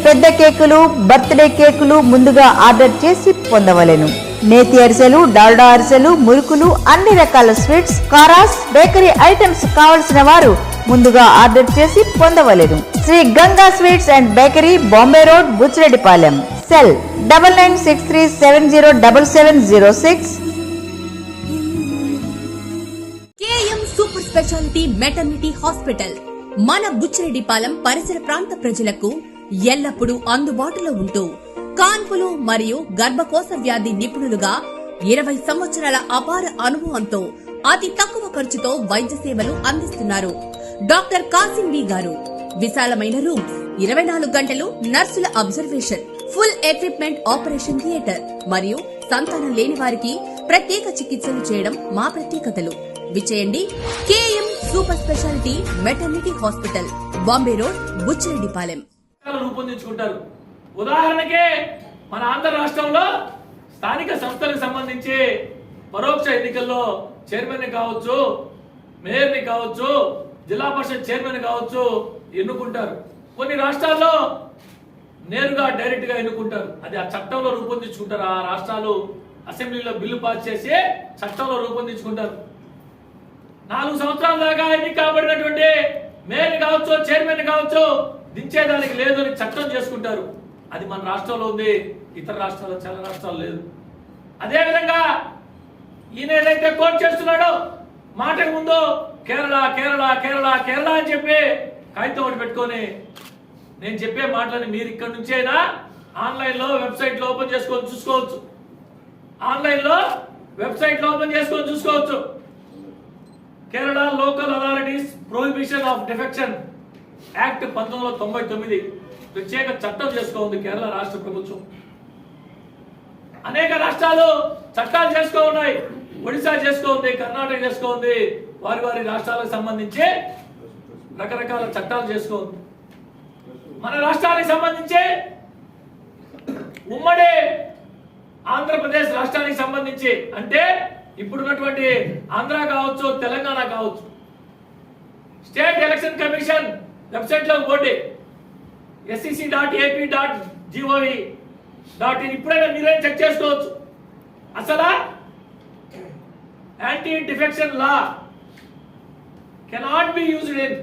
పెద్ద కేకులు, బర్త్డే కేకులు ముందుగా ఆర్డర్ చేసి పొందవలెను. నేతి అరిసెలు, డాల్డా అరిసెలు, మురుకులు, అన్ని రకాల స్వీట్స్, కారాస్, బేకరీ ఐటమ్స్ కావలసిన వారు ముందుగా ఆర్డర్ చేసి పొందవలెను. Sri Ganga sweets and bakery, Bombay road, Buchireddypalem. Cell 9963707706. KM super speciality maternity hospital మన బుచ్చిరెడ్డిపాలెం పరిసర ప్రాంత ప్రజలకు ఎల్లప్పుడూ అందుబాటులో ఉంటూ కాన్పులు మరియు గర్భకోశ వ్యాధి నిపుణులుగా 20 సంవత్సరాల అపార అనుభవంతో అతి తక్కువ ఖర్చుతో వైద్య సేవలు అందిస్తున్నారు. డాక్టర్ కాసిం బి గారు. విశాలమైన రూమ్స్, 24 గంటలు నర్సుల observation, full equipment, operation theatre మరియు సంతానం లేని వారికి ప్రత్యేక చికిత్సలు చేయడం మా ప్రత్యేకతలు. విచేయండి KM super speciality maternity hospital, Bombay road, Buchireddypalem. రూపొందించుకుంటారు. ఉదాహరణకే మన ఆంధ్ర రాష్ట్రంలో స్థానిక సంస్థలకు సంబంధించి పరోక్ష ఎన్నికల్లో చైర్మన్ కావచ్చు, మేయర్ ని కావచ్చు, జిల్లా పరిషత్ చైర్మన్ కావచ్చు ఎన్నుకుంటారు. కొన్ని రాష్ట్రాల్లో నేరుగా డైరెక్ట్ గా ఎన్నుకుంటారు. అది ఆ చట్టంలో రూపొందించుకుంటారు. ఆ రాష్ట్రాలు అసెంబ్లీలో బిల్లు పాస్ చేసి చట్టంలో రూపొందించుకుంటారు. 4 సంవత్సరాల దాకా ఎన్నిక కాబడినటువంటి మేయర్ కావచ్చు, చైర్మన్ కావచ్చు దించేదానికి లేదు అని చట్టం చేసుకుంటారు. అది మన రాష్ట్రంలో ఉంది, ఇతర రాష్ట్రాల్లో చాలా రాష్ట్రాలు లేదు. అదేవిధంగా ఈయన ఏదైతే కోట్ చేస్తున్నాడో మాటకు ముందు కేరళ కేరళ కేరళ కేరళ అని చెప్పి కాగితం ఒకటి పెట్టుకొని నేను చెప్పే మాటలని మీరు ఇక్కడ నుంచి అయినా ఆన్లైన్ లో వెబ్సైట్ లో ఓపెన్ చేసుకొని చూసుకోవచ్చు. ఆన్లైన్ లో వెబ్సైట్ లో ఓపెన్ చేసుకొని చూసుకోవచ్చు. Kerala local authorities prohibition of defection act 1999 ప్రత్యేక చట్టం చేసుకోండి కేరళ రాష్ట్ర ప్రభుత్వం. అనేక రాష్ట్రాలు చట్టాలు చేసుకో ఉన్నాయి. ఒడిశా చేసుకోండి, కర్ణాటక చేసుకోండి, వారి వారి రాష్ట్రాలకు సంబంధించి రకరకాల చట్టాలు చేసుకోండి. మన రాష్ట్రానికి సంబంధించి ఉమ్మడి ఆంధ్రప్రదేశ్ రాష్ట్రానికి సంబంధించి అంటే ఇప్పుడున్నటువంటి ఆంధ్ర కావచ్చు, తెలంగాణ కావచ్చు, స్టేట్ ఎలక్షన్ కమిషన్ వెబ్సైట్ లో పోండి, sec.ap.gov.in. ఇప్పుడైనా మీరే చెక్ చేసుకోవచ్చు. అసలు anti defection law cannot be used in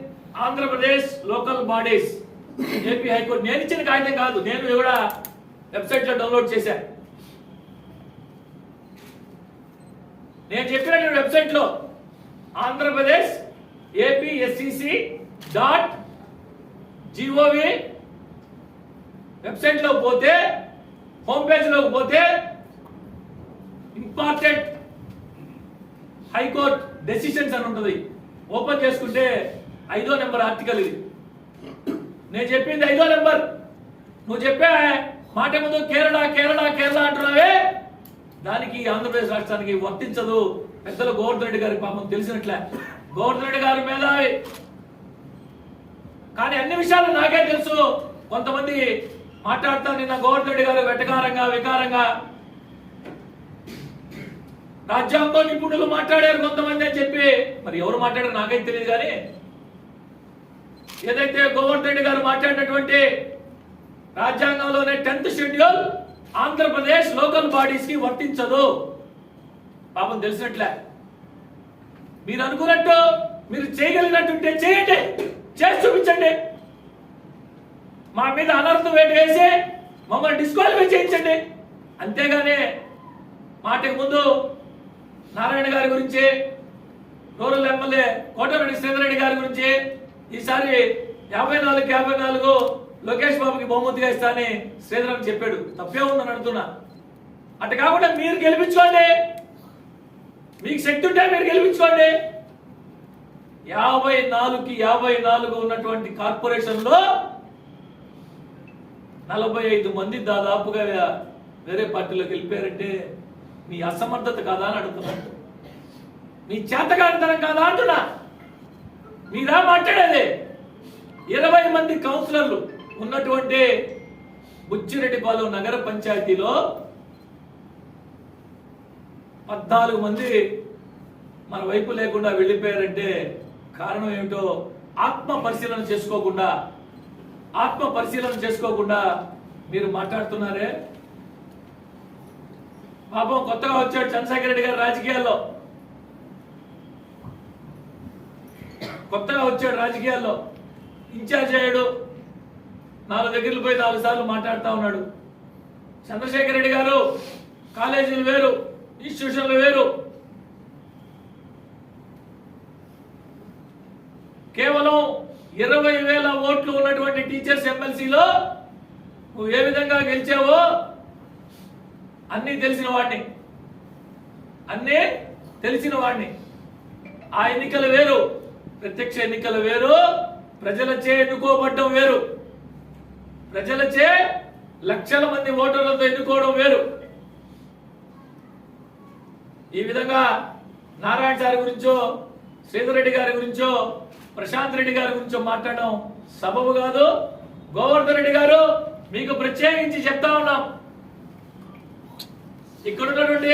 Andhra Pradesh local bodies. AP high court నేను ఇచ్చిన కాగితం కాదు, నేను కూడా వెబ్సైట్ లో డౌన్లోడ్ చేశా. నేను చెప్పినటువంటి వెబ్సైట్ లో ఆంధ్రప్రదేశ్ APSCC.gov వెబ్సైట్ లో పోతే హోమ్ పేజ్ లోకి పోతే ఇంపార్టెంట్ హైకోర్టు డెసిషన్స్ అని ఉంటుంది. ఓపెన్ చేసుకుంటే 5వ నెంబర్ ఆర్టికల్ ఇది. నేను చెప్పింది 5వ నెంబర్. నువ్వు చెప్పే మాట ముందు కేరళ కేరళ కేరళ అంటున్నావే, దానికి ఆంధ్రప్రదేశ్ రాష్ట్రానికి వర్తించదు. పెద్దలు గోవర్ధన్ రెడ్డి గారికి పాపం తెలిసినట్లే, గోవర్ధన్ రెడ్డి గారి మేధావి. కానీ అన్ని విషయాలు నాకే తెలుసు. కొంతమంది మాట్లాడతారు నిన్న గోవర్ధన్ రెడ్డి గారు వెటకారంగా వికారంగా, రాజ్యాంగ నిపుణులు మాట్లాడారు కొంతమంది అని చెప్పి. మరి ఎవరు మాట్లాడారు నాకైతే తెలియదు. కానీ ఏదైతే గోవర్ధన్ రెడ్డి గారు మాట్లాడినటువంటి రాజ్యాంగంలోనే 10th schedule Andhra Pradesh local bodies కి వర్తించదు. పాపం తెలిసినట్లే. మీరు అనుకున్నట్టు మీరు చేయగలిగినట్టుంటే చేయండి, చేసి చూపించండి. మా మీద అనర్థం వేటు వేసి మమ్మల్ని డిస్క్వాలిఫై చేయించండి. అంతేగాని మాటకు ముందు నారాయణ గారి గురించి, రూరల్ ఎమ్మెల్యే కోటరెడ్డి శ్రీధరెడ్డి గారి గురించి ఈసారి 54 లోకేష్ బాబుకి బహుమతిగా ఇస్తానని శ్రీధరన్ చెప్పాడు. తప్పే ఉందని అంటున్నా. అటు కాకుండా మీరు గెలిపించుకోండి, మీకు శక్తి ఉంటే మీరు గెలిపించుకోండి. 54కి 54 ఉన్నటువంటి కార్పొరేషన్ లో 45 మంది దాదాపుగా వేరే పార్టీలోకి వెళ్ళిపోయారంటే మీ అసమర్థత కాదా అని అడుగుతున్నా, మీ చేతకానితనం కాదా అంటున్నా. మీరా మాట్లాడేది 20 మంది కౌన్సిలర్లు ఉన్నటువంటి బుచ్చిరెడ్డిపాలెం నగర పంచాయతీలో 14 మంది మన వైపు లేకుండా వెళ్ళిపోయారంటే కారణం ఏమిటో ఆత్మ పరిశీలన చేసుకోకుండా ఆత్మ పరిశీలన చేసుకోకుండా మీరు మాట్లాడుతున్నారే. పాపం కొత్తగా వచ్చాడు చంద్రశేఖర్ రెడ్డి గారు రాజకీయాల్లో, కొత్తగా వచ్చాడు రాజకీయాల్లో, ఇన్ఛార్జ్ అయ్యాడు, 4 దగ్గరలు పోయి 4 సార్లు మాట్లాడుతూ ఉన్నాడు. చంద్రశేఖర్ రెడ్డి గారు కాలేజీలు వేరు, ఇన్స్టిట్యూషన్లు వేరు. కేవలం 20,000 ఓట్లు ఉన్నటువంటి టీచర్స్ ఎమ్మెల్సీలో నువ్వు ఏ విధంగా గెలిచావో అన్నీ తెలిసిన వాడిని. ఆ ఎన్నికలు వేరు, ప్రత్యక్ష ఎన్నికలు వేరు, ప్రజలచే ఎన్నుకోబడ్డం వేరు, ప్రజలచే లక్షల మంది ఓటర్లతో ఎన్నుకోవడం వేరు. ఈ విధంగా నారాయణ సార్ గురించో, శ్రీధర్ రెడ్డి గారి గురించో, ప్రశాంత్ రెడ్డి గారి గురించో మాట్లాడడం సబబు కాదు. గోవర్ధన్ రెడ్డి గారు, మీకు ప్రత్యేకించి చెప్తా ఉన్నాం, ఇక్కడ ఉన్నటువంటి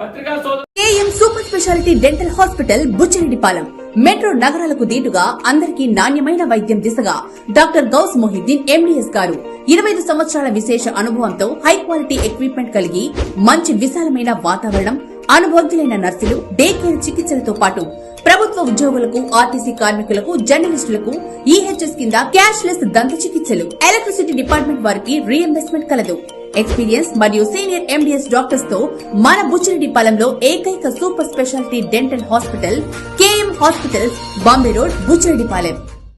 పత్రికా సోదరు KM super speciality dental hospital Buchireddypalem metro నగరాలకు దీటుగా అందరికీ నాణ్యమైన వైద్యం దిశగా డాక్టర్ గౌస్ మొహిద్దీన్ ఎండిఎస్ గారు 25 సంవత్సరాల విశేష అనుభవంతో హై క్వాలిటీ ఎక్విప్మెంట్ కలిగి మంచి విశాలమైన వాతావరణం, అనుభవజ్ఞులైన నర్సులు, డే కేర్ చికిత్సలతో పాటు ప్రభుత్వ ఉద్యోగులకు, ఆర్టీసీ కార్మికులకు, జర్నలిస్టులకు ఈహెచ్ఎస్ కింద క్యాష్లెస్ దంత చికిత్సలు, ఎలక్ట్రిసిటీ డిపార్ట్మెంట్ వారికి రీఎంబర్స్మెంట్ కలదు. ఎక్స్పీరియన్స్ మరియు సీనియర్ ఎండిఎస్ డాక్టర్స్ తో మన బుచ్చిరెడ్డిపాలెంలో ఏకైక super speciality dental hospital KM hospitals, Bombay road, Buchireddypalem.